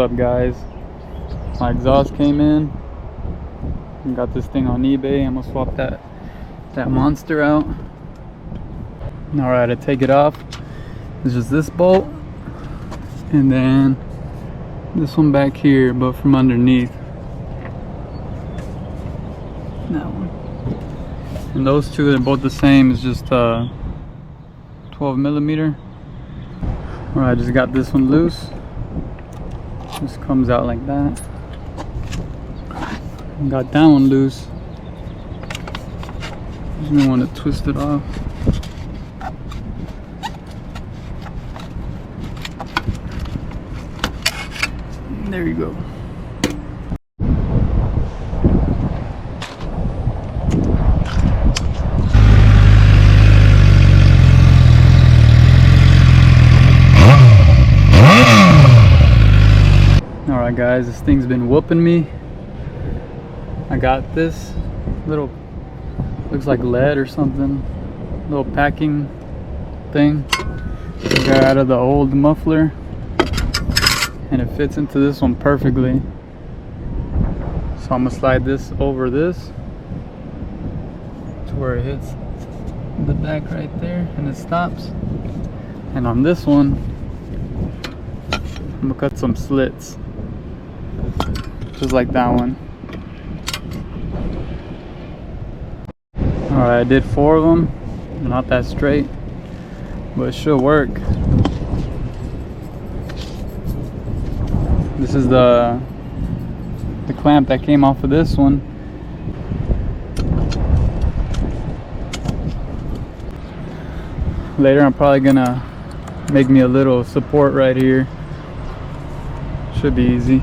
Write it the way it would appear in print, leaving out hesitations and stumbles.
up, guys? My exhaust came in. Got this thing on eBay. I'm gonna swap that monster out. Alright, to take it off, it's just this bolt and then this one back here, but from underneath. That one. And those two, they're both the same. It's just 12 millimeter. Alright, I just got this one loose. Just comes out like that. Got that one loose. Just don't want to twist it off. There you go. Alright guys, this thing's been whooping me. I got this little, looks like lead or something, little packing thing. I got out of the old muffler and it fits into this one perfectly. So I'm gonna slide this over this to where it hits the back right there and it stops. And on this one, I'm gonna cut some slits, just like that one. Alright, I did 4 of them. Not that straight, but it should work. This is the clamp that came off of this one. Later I'm probably gonna make me a little support right here. Should be easy.